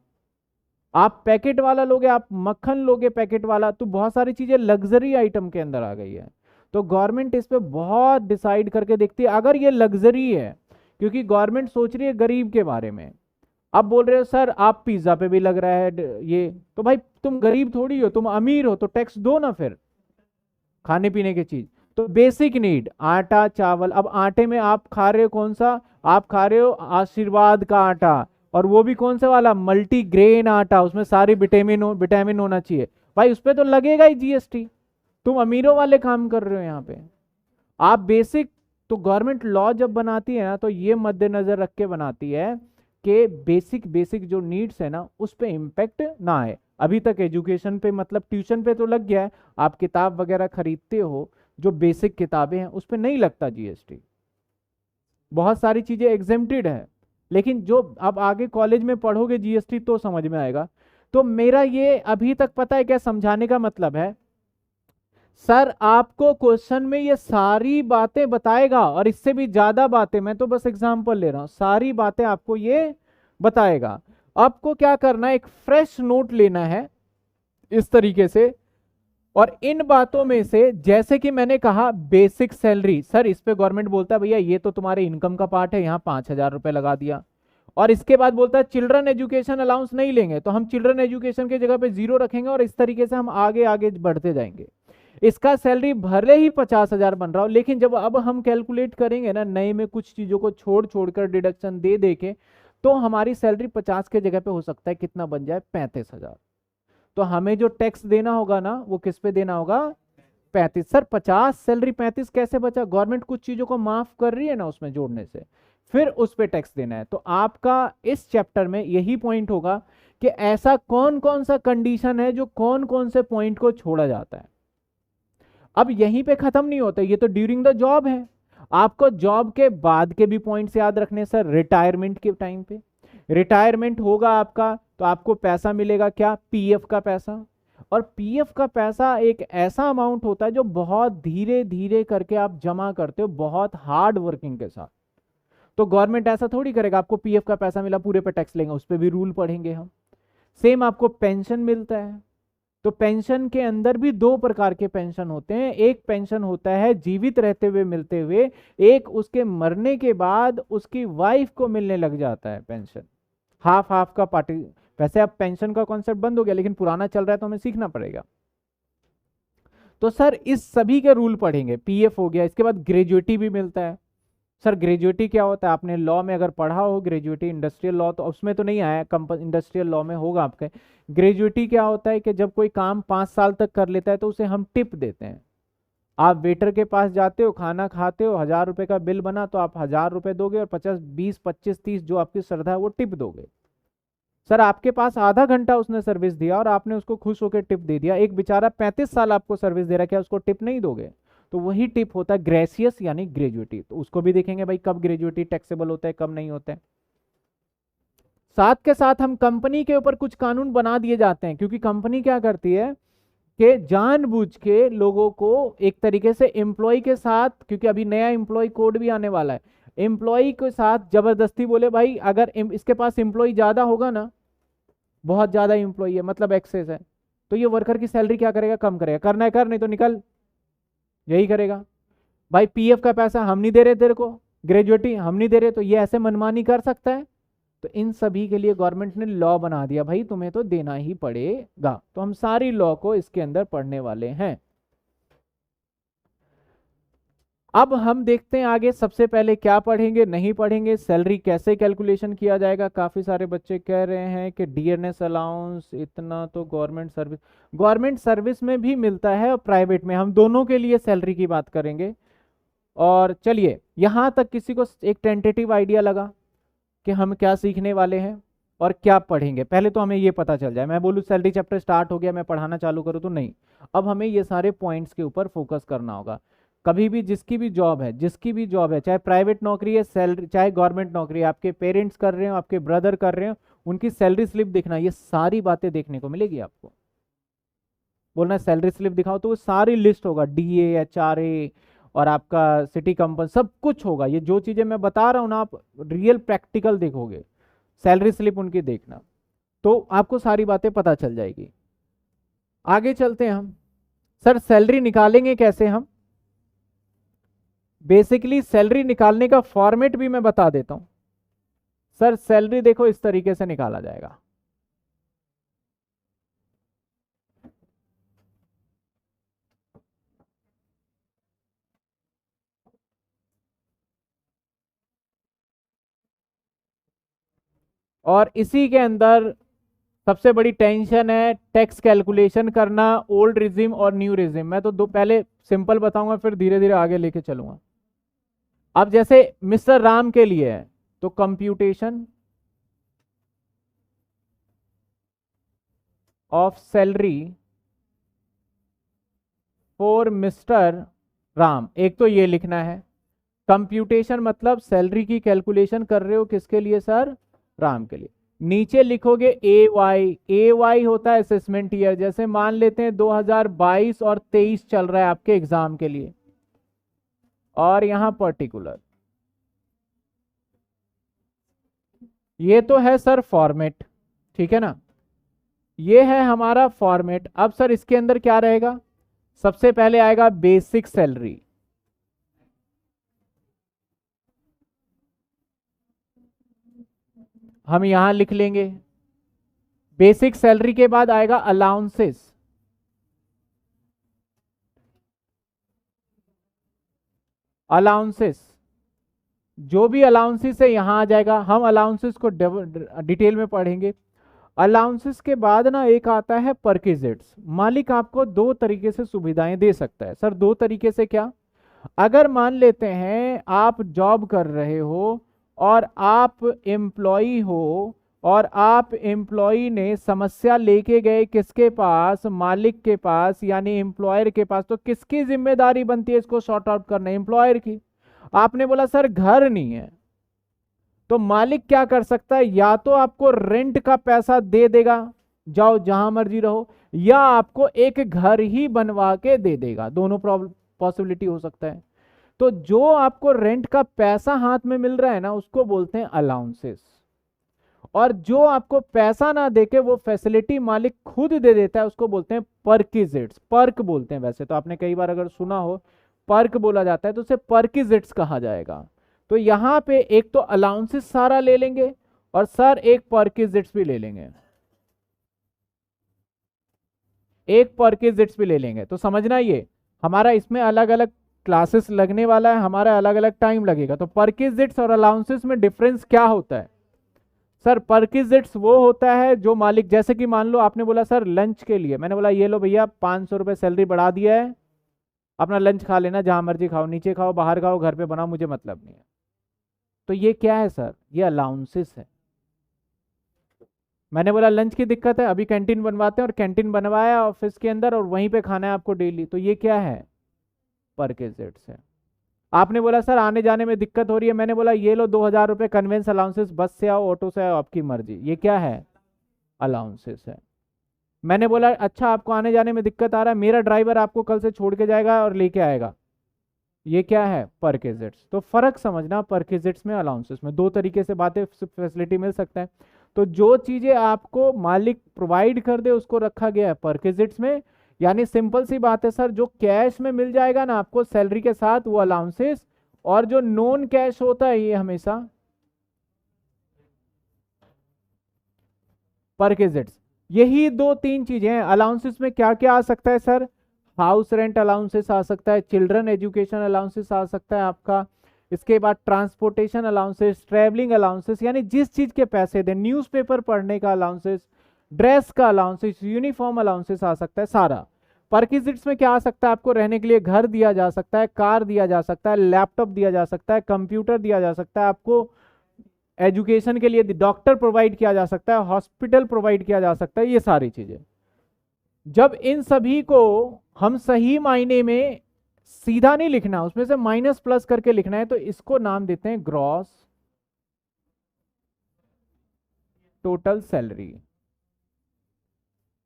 आप पैकेट वाला लोगे, आप मक्खन लोगे पैकेट वाला, तो बहुत सारी चीजें लग्जरी आइटम के अंदर आ गई है। तो गवर्नमेंट इस पे बहुत डिसाइड करके देखती है, अगर ये लग्जरी है, क्योंकि गवर्नमेंट सोच रही है गरीब के बारे में। अब बोल रहे हो सर आप पिज्जा पे भी लग रहा है ये, तो भाई तुम गरीब थोड़ी हो, तुम अमीर हो, तो टैक्स दो ना फिर खाने पीने की चीज। तो बेसिक नीड, आटा चावल, अब आटे में आप खा रहे हो कौन सा, आप खा रहे हो आशीर्वाद का आटा, और वो भी कौन सा वाला, मल्टी ग्रेन आटा, उसमें सारी विटामिन होना चाहिए, भाई उस पर तो लगेगा ही जीएसटी। तुम अमीरों वाले काम कर रहे हो यहाँ पे। आप बेसिक, तो गवर्नमेंट लॉ जब बनाती है ना, तो ये मद्देनजर रख के बनाती है कि बेसिक बेसिक जो नीड्स है ना, उस पे इंपैक्ट ना आए। अभी तक एजुकेशन पे मतलब ट्यूशन पे तो लग गया है, आप किताब वगैरह खरीदते हो, जो बेसिक किताबें हैं उस पे नहीं लगता जीएसटी, बहुत सारी चीजें एग्जेम्प्टेड है। लेकिन जो अब आगे कॉलेज में पढ़ोगे जीएसटी तो समझ में आएगा। तो मेरा ये अभी तक पता है क्या समझाने का मतलब है, सर आपको क्वेश्चन में ये सारी बातें बताएगा और इससे भी ज्यादा बातें, मैं तो बस एग्जांपल ले रहा हूं, सारी बातें आपको ये बताएगा। आपको क्या करना है, एक फ्रेश नोट लेना है इस तरीके से, और इन बातों में से जैसे कि मैंने कहा बेसिक सैलरी, सर इस पे गवर्नमेंट बोलता है भैया ये तो तुम्हारे इनकम का पार्ट है, यहां 5,000 रुपए लगा दिया। और इसके बाद बोलता है चिल्ड्रन एजुकेशन अलाउंस नहीं लेंगे, तो हम चिल्ड्रन एजुकेशन की जगह पे 0 रखेंगे, और इस तरीके से हम आगे आगे बढ़ते जाएंगे। इसका सैलरी भले ही 50,000 बन रहा हो, लेकिन जब अब हम कैलकुलेट करेंगे ना नए में कुछ चीजों को छोड़ छोड़कर डिडक्शन दे दे के, तो हमारी सैलरी 50 के जगह पे हो सकता है कितना बन जाए, 35,000। तो हमें जो टैक्स देना होगा ना वो किस पे देना होगा, 35। सर 50 सैलरी 35 कैसे बचा, गवर्नमेंट कुछ चीजों को माफ कर रही है ना उसमें जोड़ने से, फिर उस पे टैक्स देना है। तो आपका इस चैप्टर में यही पॉइंट होगा कि ऐसा कौन कौन सा कंडीशन है जो कौन कौन से पॉइंट को छोड़ा जाता है। अब यहीं पे खत्म नहीं होता, ये तो ड्यूरिंग द जॉब है, आपको जॉब के बाद के भी पॉइंट्स याद रखने। सर रिटायरमेंट के टाइम पे रिटायरमेंट होगा आपका, तो आपको पैसा मिलेगा क्या, पीएफ का पैसा। और पीएफ का पैसा एक ऐसा अमाउंट होता है जो बहुत धीरे धीरे करके आप जमा करते हो, बहुत हार्ड वर्किंग के साथ। तो गवर्नमेंट ऐसा थोड़ी करेगा आपको पीएफ का पैसा मिला पूरे पे टैक्स लेंगे, उस पर भी रूल पढ़ेंगे हम। सेम आपको पेंशन मिलता है, तो पेंशन के अंदर भी 2 प्रकार के पेंशन होते हैं। एक पेंशन होता है जीवित रहते हुए मिलते हुए, एक उसके मरने के बाद उसकी वाइफ को मिलने लग जाता है पेंशन, हाफ हाफ का पार्टी। वैसे अब पेंशन का कॉन्सेप्ट बंद हो गया, लेकिन पुराना चल रहा है तो हमें सीखना पड़ेगा। तो सर इस सभी के रूल पढ़ेंगे, पीएफ हो गया, इसके बाद ग्रेजुएटी भी मिलता है। सर ग्रेजुएटी क्या होता है, आपने लॉ में अगर पढ़ा हो ग्रेजुएटी, इंडस्ट्रियल लॉ तो उसमें तो नहीं आया, इंडस्ट्रियल लॉ में होगा आपके। ग्रेजुएटी क्या होता है कि जब कोई काम 5 साल तक कर लेता है तो उसे हम टिप देते हैं। आप वेटर के पास जाते हो, खाना खाते हो, 1,000 रुपए का बिल बना तो आप 1,000 रुपए दोगे, और 50 20 25 30 जो आपकी श्रद्धा है वो टिप दोगे। सर आपके पास आधा घंटा उसने सर्विस दिया और आपने उसको खुश होकर टिप दे दिया, एक बेचारा 35 साल आपको सर्विस दे रहा है, क्या उसको टिप नहीं दोगे। तो वही टिप होता है ग्रेसियस यानी ग्रेजुएटी। तो उसको भी देखेंगे भाई कब ग्रेजुएटी टैक्सेबल होता है कब नहीं होता है। साथ के साथ हम कंपनी के ऊपर कुछ कानून बना दिए जाते हैं, क्योंकि कंपनी क्या करती है कि जानबूझ के लोगों को एक तरीके से एम्प्लॉय के साथ, क्योंकि अभी नया एम्प्लॉय कोड भी आने वाला है, एम्प्लॉय के साथ जबरदस्ती बोले भाई अगर इसके पास एम्प्लॉय ज्यादा होगा ना, बहुत ज्यादा एम्प्लॉय है मतलब एक्सेस है, तो ये वर्कर की सैलरी क्या करेगा, कम करेगा, करना है कर नहीं तो निकल, यही करेगा। भाई पीएफ का पैसा हम नहीं दे रहे तेरे को, ग्रेजुएटी हम नहीं दे रहे, तो ये ऐसे मनमानी कर सकता है। तो इन सभी के लिए गवर्नमेंट ने लॉ बना दिया, भाई तुम्हें तो देना ही पड़ेगा। तो हम सारी लॉ को इसके अंदर पढ़ने वाले हैं। अब हम देखते हैं आगे, सबसे पहले क्या पढ़ेंगे नहीं पढ़ेंगे, सैलरी कैसे कैलकुलेशन किया जाएगा। काफी सारे बच्चे कह रहे हैं कि डीएनएस अलाउंस इतना तो गवर्नमेंट सर्विस में भी मिलता है और प्राइवेट में, हम दोनों के लिए सैलरी की बात करेंगे। और चलिए यहां तक किसी को एक टेंटेटिव आइडिया लगा कि हम क्या सीखने वाले हैं और क्या पढ़ेंगे। पहले तो हमें ये पता चल जाए, मैं बोलूँ सैलरी चैप्टर स्टार्ट हो गया मैं पढ़ाना चालू करूँ तो नहीं, अब हमें ये सारे पॉइंट्स के ऊपर फोकस करना होगा। कभी भी जिसकी भी जॉब है, चाहे प्राइवेट नौकरी है, सैलरी चाहे गवर्नमेंट नौकरी है, आपके पेरेंट्स कर रहे हो, आपके ब्रदर कर रहे हो, उनकी सैलरी स्लिप देखना, ये सारी बातें देखने को मिलेगी आपको। बोलना सैलरी स्लिप दिखाओ तो वो सारी लिस्ट होगा, डीए, एचआरए और आपका सिटी कंपनी, सब कुछ होगा। ये जो चीजें मैं बता रहा हूं ना, आप रियल प्रैक्टिकल देखोगे, सैलरी स्लिप उनकी देखना, तो आपको सारी बातें पता चल जाएगी। आगे चलते हैं हम। सर सैलरी निकालेंगे कैसे हम, बेसिकली सैलरी निकालने का फॉर्मेट भी मैं बता देता हूं। सर सैलरी देखो इस तरीके से निकाला जाएगा, और इसी के अंदर सबसे बड़ी टेंशन है टैक्स कैलकुलेशन करना, ओल्ड रिजिम और न्यू रिजिम। मैं तो दो पहले सिंपल बताऊंगा फिर धीरे धीरे आगे लेके चलूंगा। अब जैसे मिस्टर राम के लिए है तो computation of salary for mister Ram, एक तो ये लिखना है। कंप्यूटेशन मतलब सैलरी की कैलकुलेशन कर रहे हो किसके लिए सर? राम के लिए। नीचे लिखोगे ए वाई होता है असेसमेंट ईयर, जैसे मान लेते हैं 2022 और 23 चल रहा है आपके एग्जाम के लिए, और यहां पर्टिकुलर। ये तो है सर फॉर्मेट, ठीक है ना, ये है हमारा फॉर्मेट। अब सर इसके अंदर क्या रहेगा? सबसे पहले आएगा बेसिक सैलरी, हम यहां लिख लेंगे। बेसिक सैलरी के बाद आएगा अलाउंसेस, अलाउंसेस जो भी अलाउंसेस है यहां आ जाएगा। हम अलाउंसेस को डिटेल में पढ़ेंगे। अलाउंसेस के बाद ना एक आता है परक्विजिट्स। मालिक आपको दो तरीके से सुविधाएं दे सकता है सर। दो तरीके से क्या? अगर मान लेते हैं आप जॉब कर रहे हो और आप एम्प्लॉई हो, और आप एम्प्लॉई ने समस्या लेके गए किसके पास? मालिक के पास, यानी एम्प्लॉयर के पास। तो किसकी जिम्मेदारी बनती है इसको सॉर्ट आउट करना? एम्प्लॉयर की। आपने बोला सर घर नहीं है, तो मालिक क्या कर सकता है? या तो आपको रेंट का पैसा दे देगा, जाओ जहां मर्जी रहो, या आपको एक घर ही बनवा के दे देगा। दोनों पॉसिबिलिटी हो सकता है। तो जो आपको रेंट का पैसा हाथ में मिल रहा है ना, उसको बोलते हैं अलाउंसेस। और जो आपको पैसा ना देके वो फैसिलिटी मालिक खुद दे देता है, उसको बोलते हैं परक्विजिट्स। पर्क बोलते हैं वैसे तो, आपने कई बार अगर सुना हो पर्क बोला जाता है, तो उसे परक्विजिट्स कहा जाएगा। तो यहां पे एक तो अलाउंसेस सारा ले लेंगे, और सर एक परक्विजिट्स भी ले लेंगे, एक परक्विजिट्स भी ले लेंगे। तो समझना ये हमारा इसमें अलग अलग क्लासेस लगने वाला है, हमारा अलग अलग टाइम लगेगा। तो परक्विजिट्स और अलाउंसेस में डिफरेंस क्या होता है? सर परक्विजिट्स वो होता है जो मालिक, जैसे कि मान लो आपने बोला सर लंच के लिए, मैंने बोला ये लो भैया 500 रुपये सैलरी बढ़ा दिया है, अपना लंच खा लेना, जहां मर्जी खाओ, नीचे खाओ, बाहर खाओ, घर पे बनाओ, मुझे मतलब नहीं है। तो ये क्या है सर? ये अलाउंसेस है। मैंने बोला लंच की दिक्कत है, अभी कैंटीन बनवाते हैं, और कैंटीन बनवाया ऑफिस के अंदर, और वहीं पे खाना है आपको डेली, तो ये क्या है? परक्विजिट्स है। आपने बोला सर आने जाने में दिक्कत हो रही है, मैंने बोला ये लो 2000 रुपये कन्वेंस अलाउंसेस, बस से आओ ऑटो से आओ आपकी मर्जी, ये क्या है? अलाउंसेस है। मैंने बोला अच्छा आपको आने जाने में दिक्कत आ रहा है, मेरा ड्राइवर आपको कल से छोड़ के जाएगा और लेके आएगा, ये क्या है? परक्विजिट्स। तो फर्क समझना, परक्विजिट्स में अलाउंसेस में दो तरीके से बातें फैसिलिटी मिल सकता है। तो जो चीजें आपको मालिक प्रोवाइड कर दे उसको रखा गया है परक्विजिट्स में। यानी सिंपल सी बात है सर, जो कैश में मिल जाएगा ना आपको सैलरी के साथ, वो अलाउंसेस, और जो नॉन कैश होता है ये हमेशा परक्विजिट्स। यही दो तीन चीजें हैं। अलाउंसेस में क्या क्या आ सकता है सर? हाउस रेंट अलाउंसेस आ सकता है, चिल्ड्रन एजुकेशन अलाउंसेस आ सकता है आपका, इसके बाद ट्रांसपोर्टेशन अलाउंसेस, ट्रैवलिंग अलाउंसेस, यानी जिस चीज के पैसे दें, न्यूज़पेपर पढ़ने का अलाउंसेस, ड्रेस का अलाउंसेस, यूनिफॉर्म अलाउंसेस आ सकता है सारा। परक्विजिट्स में क्या आ सकता है? आपको रहने के लिए घर दिया जा सकता है, कार दिया जा सकता है, लैपटॉप दिया जा सकता है, कंप्यूटर दिया जा सकता है, आपको एजुकेशन के लिए डॉक्टर प्रोवाइड किया जा सकता है, हॉस्पिटल प्रोवाइड किया जा सकता है, ये सारी चीजें। जब इन सभी को हम सही मायने में सीधा नहीं लिखना, उसमें से माइनस प्लस करके लिखना है, तो इसको नाम देते हैं ग्रॉस टोटल सैलरी।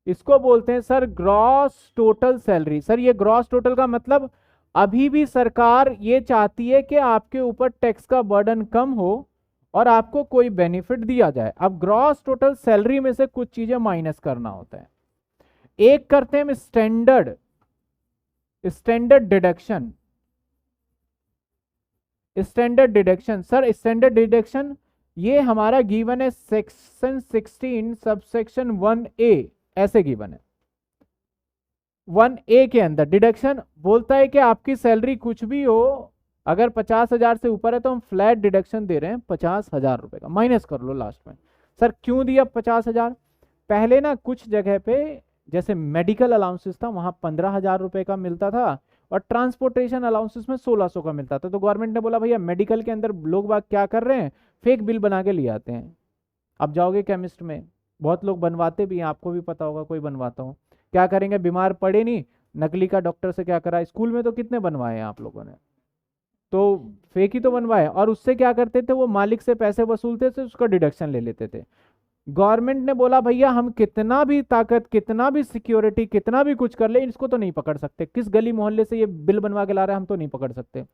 इसको बोलते हैं sir gross total salary. Sir ये ग्रॉस टोटल का मतलब, अभी भी सरकार ये चाहती है कि आपके ऊपर टैक्स का बर्डन कम हो और आपको कोई बेनिफिट दिया जाए। अब ग्रॉस टोटल सैलरी में से कुछ चीजें माइनस करना होता है। एक करते हैं हम standard deduction. Standard deduction, sir standard deduction ये हमारा गिवन है सेक्शन 16 सबसेक्शन 1A, ऐसे गिवन है। 1A के अंदर डिडक्शन बोलता है कि आपकी सैलरी कुछ भी हो, अगर 50,000 से ऊपर है तो हम फ्लैट डिडक्शन दे रहे हैं 50,000 रुपए का, माइनस कर लो लास्ट में। सर क्यों दिया 50,000? पहले ना कुछ जगह पे जैसे मेडिकल अलाउंसेस था, वहां 15,000 रुपए का मिलता था, और ट्रांसपोर्टेशन अलाउंसेस में 1600 का मिलता था। तो गवर्नमेंट ने बोला भैया मेडिकल के अंदर लोग बाग क्या कर रहे हैं, फेक बिल बना के ले आते हैं। अब जाओगे केमिस्ट में, बहुत लोग बनवाते भी हैं, आपको भी पता होगा, कोई बनवाता हो। क्या करेंगे, बीमार पड़े नहीं, नकली का डॉक्टर से क्या करा, स्कूल में तो कितने बनवाए हैं आप लोगों ने, तो फेक ही तो बनवाए। और उससे क्या करते थे, वो मालिक से पैसे वसूलते थे, उसका डिडक्शन ले लेते थे। गवर्नमेंट ने बोला भैया हम कितना भी ताकत, कितना भी सिक्योरिटी, कितना भी कुछ कर ले, इसको तो नहीं पकड़ सकते, किस गली मोहल्ले से ये बिल बनवा के ला रहा है हम तो नहीं पकड़ सकते।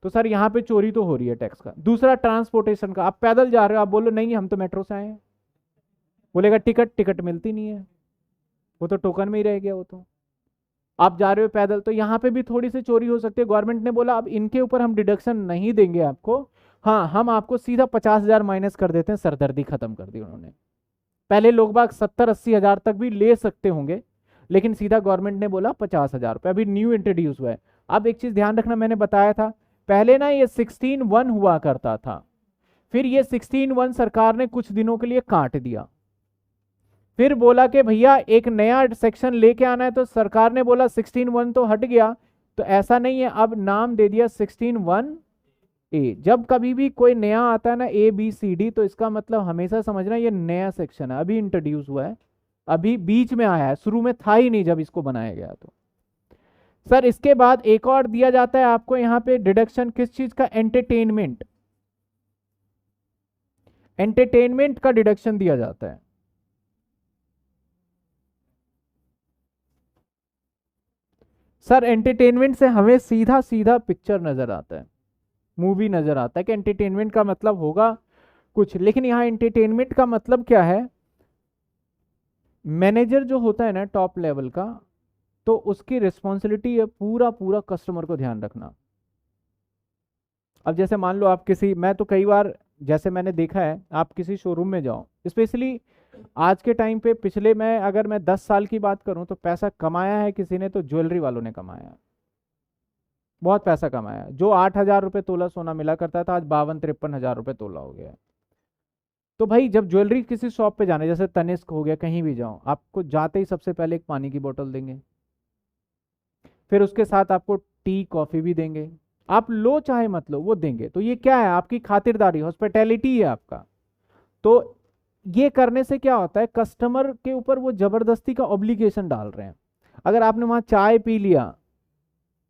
तो सर यहाँ पे चोरी तो हो रही है टैक्स का। दूसरा ट्रांसपोर्टेशन का, आप पैदल जा रहे हो, आप बोलो नहीं हम तो मेट्रो से आए हैं, बोलेगा टिकट, टिकट मिलती नहीं है, वो तो टोकन में ही रह गया वो तो। आप जा रहे हो पैदल, तो यहाँ पे भी थोड़ी सी चोरी हो सकती है। गवर्नमेंट ने बोला अब इनके ऊपर हम डिडक्शन नहीं देंगे आपको, हाँ हम आपको सीधा 50,000 माइनस कर देते हैं, सरदर्दी खत्म कर दी उन्होंने। पहले लोग बाग 70-80 हजार तक भी ले सकते होंगे, लेकिन सीधा गवर्नमेंट ने बोला 50,000 रुपये, अभी न्यू इंट्रोड्यूस हुआ है। अब एक चीज ध्यान रखना, मैंने बताया था पहले ना ये 16(1) हुआ करता था, फिर ये 16(1) सरकार ने कुछ दिनों के लिए काट दिया, फिर बोला कि भैया एक नया सेक्शन लेके आना है, तो सरकार ने बोला 16(1) तो हट गया, तो ऐसा नहीं है, अब नाम दे दिया 16(1)(a). जब कभी भी कोई नया आता है ना ABCD, तो इसका मतलब हमेशा समझना ये नया सेक्शन है, अभी इंट्रोड्यूस हुआ है, अभी बीच में आया है, शुरू में था ही नहीं जब इसको बनाया गया। तो सर इसके बाद एक और दिया जाता है आपको यहाँ पे डिडक्शन, किस चीज का, एंटरटेनमेंट, एंटरटेनमेंट का डिडक्शन दिया जाता है। सर एंटरटेनमेंट से हमें सीधा सीधा पिक्चर नजर आता है, मूवी नजर आता है कि एंटरटेनमेंट का मतलब होगा कुछ, लेकिन यहाँ एंटरटेनमेंट का मतलब क्या है, मैनेजर जो होता है ना टॉप लेवल का, तो उसकी रिस्पॉन्सिबिलिटी है पूरा पूरा कस्टमर को ध्यान रखना। अब जैसे मान लो आप किसी, मैं तो कई बार जैसे मैंने देखा है, आप किसी शोरूम में जाओ, स्पेशली आज के टाइम पे, पिछले मैं अगर मैं 10 साल की बात करूं, तो पैसा कमाया है किसी ने तो ज्वेलरी वालों ने कमाया है, बहुत पैसा कमाया है। जो 8,000 रुपये तोला सोना मिला करता था, आज 52-53 हजार रुपये तोला हो गया है। तो भाई जब ज्वेलरी किसी शॉप पे जाने, जैसे तनिष्क हो गया, कहीं भी जाओ, आपको जाते ही सबसे पहले एक पानी की बोतल देंगे, फिर उसके साथ आपको टी कॉफी भी देंगे, आप लो चाहे मत लो वो देंगे। तो ये क्या है, आपकी खातिरदारी, हॉस्पिटैलिटी है आपका। तो ये करने से क्या होता है, कस्टमर के ऊपर वो जबरदस्ती का ऑब्लिगेशन डाल रहे हैं। अगर आपने वहां चाय पी लिया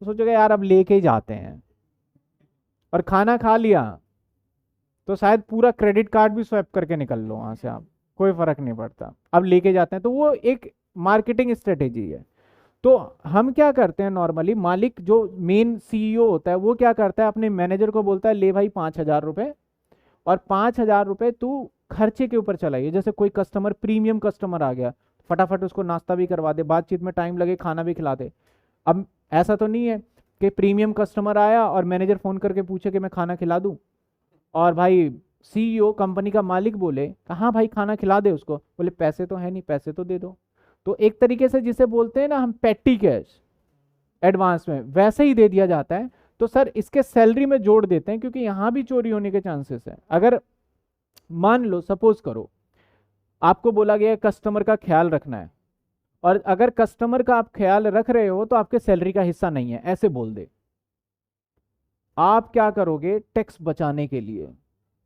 तो सोचोगे यार अब लेके ही जाते हैं, और खाना खा लिया तो शायद पूरा क्रेडिट कार्ड भी स्वैप करके निकल लो वहां से आप, कोई फर्क नहीं पड़ता, अब लेके जाते हैं। तो वो एक मार्केटिंग स्ट्रेटेजी है। तो हम क्या करते हैं नॉर्मली, मालिक जो मेन CEO होता है वो क्या करता है, अपने मैनेजर को बोलता है ले भाई 5,000 रुपये, और 5,000 रुपये तू खर्चे के ऊपर चलाइए। जैसे कोई कस्टमर, प्रीमियम कस्टमर आ गया, फटाफट उसको नाश्ता भी करवा दे, बातचीत में टाइम लगे, खाना भी खिला दे। अब ऐसा तो नहीं है कि प्रीमियम कस्टमर आया और मैनेजर फोन करके पूछे कि मैं खाना खिला दूं, और भाई CEO कंपनी का मालिक बोले हाँ भाई खाना खिला दे उसको, बोले पैसे तो है नहीं, पैसे तो दे दो। तो एक तरीके से जिसे बोलते हैं ना हम पेटी कैश एडवांस में, वैसे ही दे दिया जाता है। तो सर इसके सैलरी में जोड़ देते हैं, क्योंकि यहां भी चोरी होने के चांसेस है। अगर मान लो, सपोज करो, आपको बोला गया कस्टमर का ख्याल रखना है, और अगर कस्टमर का आप ख्याल रख रहे हो तो आपके सैलरी का हिस्सा नहीं है, ऐसे बोल दे, आप क्या करोगे, टैक्स बचाने के लिए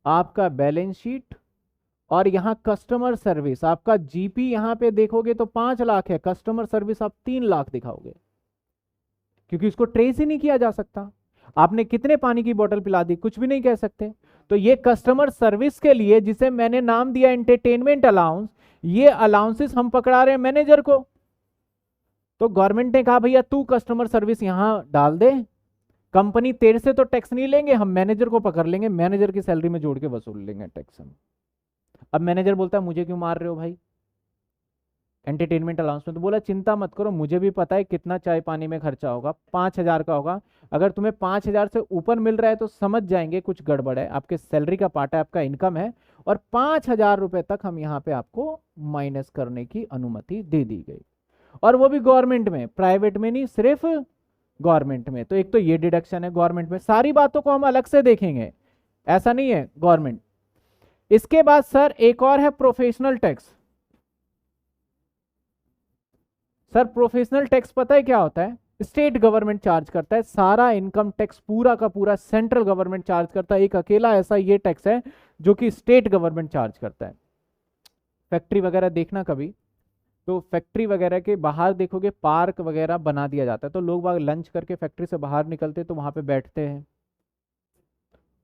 आपका बैलेंस शीट और यहाँ कस्टमर सर्विस, आपका GP यहाँ पे देखोगे तो 5 लाख है, कस्टमर सर्विस आप 3 लाख दिखाओगे, क्योंकि इसको ट्रेस ही नहीं किया जा सकता। आपने कितने पानी की बोतल पिला दी, कुछ भी नहीं कह सकते। तो ये कस्टमर सर्विस के लिए, जिसे मैंने नाम दिया एंटरटेनमेंट अलाउंस, ये अलाउंसेस हम पकड़ा रहे हैं मैनेजर को। तो गवर्नमेंट ने कहा भैया तू कस्टमर सर्विस यहां डाल दे, कंपनी तेरे से तो टैक्स नहीं लेंगे, हम मैनेजर को पकड़ लेंगे, मैनेजर की सैलरी में जोड़ के वसूल लेंगे टैक्स हम। अब मैनेजर बोलता है मुझे क्यों मार रहे हो भाई एंटरटेनमेंट अलाउंस में, तो बोला चिंता मत करो, मुझे भी पता है कितना चाय पानी में खर्चा होगा, 5,000 का होगा। अगर तुम्हें 5,000 से ऊपर मिल रहा है तो समझ जाएंगे कुछ गड़बड़ है, आपके सैलरी का पार्ट है, आपका इनकम है, और 5,000 रुपए तक हम यहाँ पे आपको माइनस करने की अनुमति दे दी गई। और वो भी गवर्नमेंट में, प्राइवेट में नहीं, सिर्फ गवर्नमेंट में। तो एक तो ये डिडक्शन है गवर्नमेंट में, सारी बातों को हम अलग से देखेंगे, ऐसा नहीं है गवर्नमेंट। इसके बाद सर एक और है professional tax. Sir professional tax पता है क्या होता है, स्टेट गवर्नमेंट चार्ज करता है, सारा इनकम टैक्स पूरा का पूरा सेंट्रल गवर्नमेंट चार्ज करता है, एक अकेला ऐसा ये टैक्स है जो कि स्टेट गवर्नमेंट चार्ज करता है। फैक्ट्री वगैरह देखना कभी, तो फैक्ट्री वगैरह के बाहर देखोगे पार्क वगैरह बना दिया जाता है, तो लोग बाग लंच करके फैक्ट्री से बाहर निकलते तो वहाँ पे बैठते हैं।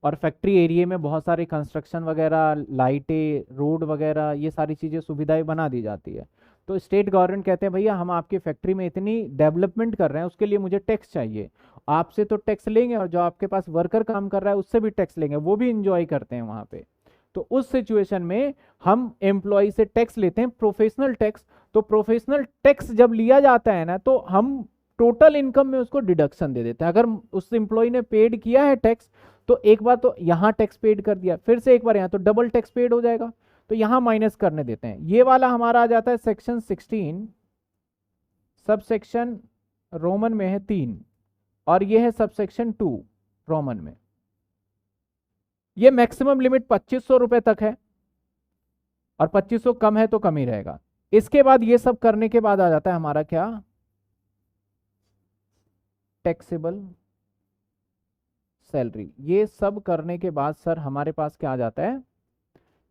और फैक्ट्री एरिया में बहुत सारे कंस्ट्रक्शन वगैरह, लाइटें, रोड वगैरह, ये सारी चीज़ें सुविधाएं बना दी जाती है। तो स्टेट गवर्नमेंट कहते हैं भैया हम आपकी फैक्ट्री में इतनी डेवलपमेंट कर रहे हैं, उसके लिए मुझे टैक्स चाहिए। आपसे तो टैक्स लेंगे और जो आपके पास वर्कर काम कर रहा है उससे भी टैक्स लेंगे, वो भी इंजॉय करते हैं वहाँ पे। तो उस सिचुएशन में हम एम्प्लॉय से टैक्स लेते हैं, प्रोफेशनल टैक्स। तो प्रोफेशनल टैक्स जब लिया जाता है ना, तो हम टोटल इनकम में उसको डिडक्शन दे देते हैं। अगर उस एम्प्लॉय ने पेड किया है टैक्स, तो एक बार तो यहाँ टैक्स पेड कर दिया, फिर से एक बार यहाँ, तो डबल टैक्स पेड हो जाएगा, तो यहाँ माइनस करने देते हैं। ये वाला हमारा आ जाता है सेक्शन 16, सब सेक्शन रोमन में है 3, और ये है सब सेक्शन 2 रोमन में। ये मैक्सिमम लिमिट 2500 रुपए तक है, और 2500 कम है तो कम ही रहेगा। इसके बाद ये सब करने के बाद आ जाता है हमारा क्या, टैक्सेबल सैलरी। ये सब करने के बाद सर हमारे पास क्या आ जाता है,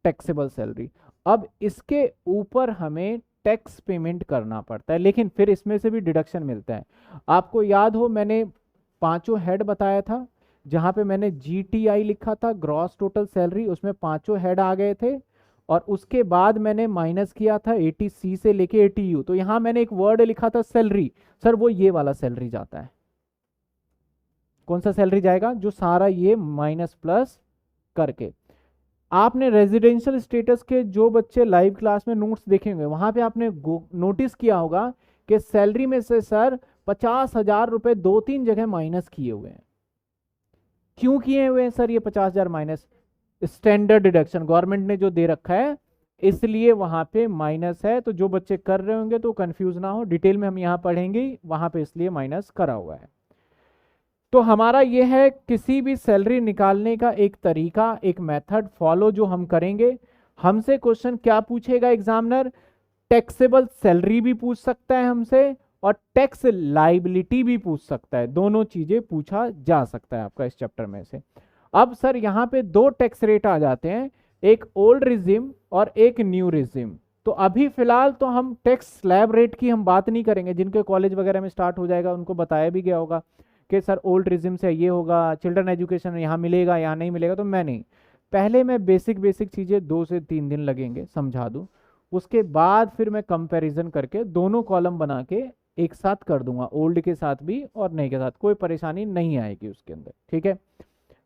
टैक्सेबल सैलरी। अब इसके ऊपर हमें टैक्स पेमेंट करना पड़ता है, लेकिन फिर इसमें से भी डिडक्शन मिलता है। आपको याद हो मैंने 5 हेड बताया था, जहां पे मैंने GTI लिखा था, ग्रॉस टोटल सैलरी, उसमें 5 हेड आ गए थे, और उसके बाद मैंने माइनस किया था 80C से लेके 80U। तो यहां मैंने एक वर्ड लिखा था सैलरी, सर वो ये वाला सैलरी जाता है। कौन सा सैलरी जाएगा, जो सारा ये माइनस प्लस करके। आपने रेजिडेंशियल स्टेटस के जो बच्चे लाइव क्लास में नोट्स देखे होंगे, वहां पे आपने नोटिस किया होगा कि सैलरी में से सर 50,000 रुपए 2-3 जगह माइनस किए हुए हैं। क्यों किए हुए हैं सर ये 50,000 माइनस, स्टैंडर्ड डिडक्शन गवर्नमेंट ने जो दे रखा है, इसलिए वहां पे माइनस है। तो जो बच्चे कर रहे होंगे तो कंफ्यूज ना हो, डिटेल में हम यहाँ पढ़ेंगे, वहां पे इसलिए माइनस करा हुआ है। तो हमारा ये है किसी भी सैलरी निकालने का एक तरीका, एक मेथड फॉलो जो हम करेंगे। हमसे क्वेश्चन क्या पूछेगा एग्जामिनर, टैक्सेबल सैलरी भी पूछ सकता है हमसे, और टैक्स लाइबिलिटी भी पूछ सकता है। दोनों चीजें पूछा जा सकता है आपका इस चैप्टर में से। अब सर यहाँ पे 2 टैक्स रेट आ जाते हैं, एक ओल्ड रिजिम और एक न्यू रिजिम। तो अभी फिलहाल तो हम टैक्स स्लैब रेट की हम बात नहीं करेंगे, जिनके कॉलेज वगैरह में स्टार्ट हो जाएगा उनको बताया भी गया होगा कि सर ओल्ड रिजिम से ये होगा, चिल्ड्रन एजुकेशन यहाँ मिलेगा यहाँ नहीं मिलेगा, तो मैं नहीं, पहले मैं बेसिक चीज़ें 2 से 3 दिन लगेंगे समझा दूँ, उसके बाद फिर मैं कंपैरिजन करके दोनों कॉलम बना के एक साथ कर दूंगा, ओल्ड के साथ भी और नए के साथ, कोई परेशानी नहीं आएगी उसके अंदर। ठीक है,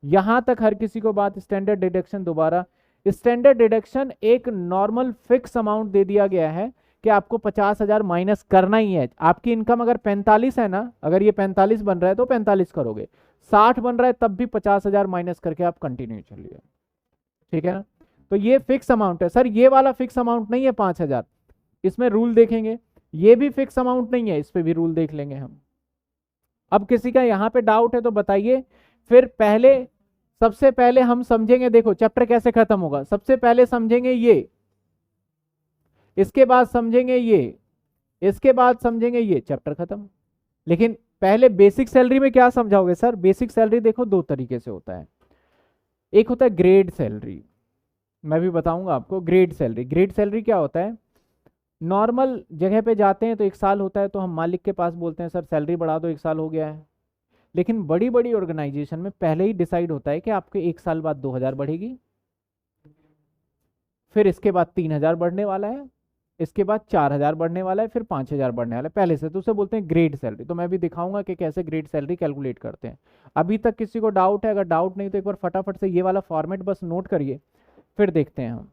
यहां तक हर किसी को बात। स्टैंडर्ड डिडक्शन, दोबारा स्टैंडर्ड डिडक्शन एक नॉर्मल फिक्स अमाउंट दे दिया गया है कि आपको 50,000 माइनस करना ही है। आपकी इनकम अगर 45 है ना, अगर ये 45 बन रहा है तो 45 करोगे, 60 बन रहा है तब भी 50,000 माइनस करके आप कंटिन्यू चलिए। ठीक है ना, तो ये फिक्स अमाउंट है। सर ये वाला फिक्स अमाउंट नहीं है 5,000, इसमें रूल देखेंगे, ये भी फिक्स अमाउंट नहीं है, इस पे भी रूल देख लेंगे हम। अब किसी का यहां पे डाउट है तो बताइए। फिर पहले, सबसे पहले हम समझेंगे, देखो चैप्टर कैसे खत्म होगा, सबसे पहले समझेंगे ये, इसके बाद समझेंगे ये, इसके बाद समझेंगे ये, चैप्टर खत्म। लेकिन पहले बेसिक सैलरी में क्या समझाओगे सर, बेसिक सैलरी देखो 2 तरीके से होता है। एक होता है ग्रेड सैलरी, मैं भी बताऊंगा आपको ग्रेड सैलरी। ग्रेड सैलरी क्या होता है, नॉर्मल जगह पे जाते हैं तो 1 साल होता है, तो हम मालिक के पास बोलते हैं सर सैलरी बढ़ा दो, 1 साल हो गया है। लेकिन बड़ी बड़ी ऑर्गेनाइजेशन में पहले ही डिसाइड होता है कि आपके 1 साल बाद 2,000 बढ़ेगी, फिर इसके बाद 3,000 बढ़ने वाला है, इसके बाद 4,000 बढ़ने वाला है, फिर 5,000 बढ़ने वाला है पहले से। तो उसे बोलते हैं ग्रेड सैलरी। तो मैं भी दिखाऊंगा कि कैसे ग्रेड सैलरी कैलकुलेट करते हैं। अभी तक किसी को डाउट है, अगर डाउट नहीं तो एक बार फटाफट से ये वाला फॉर्मेट बस नोट करिए, फिर देखते हैं हम।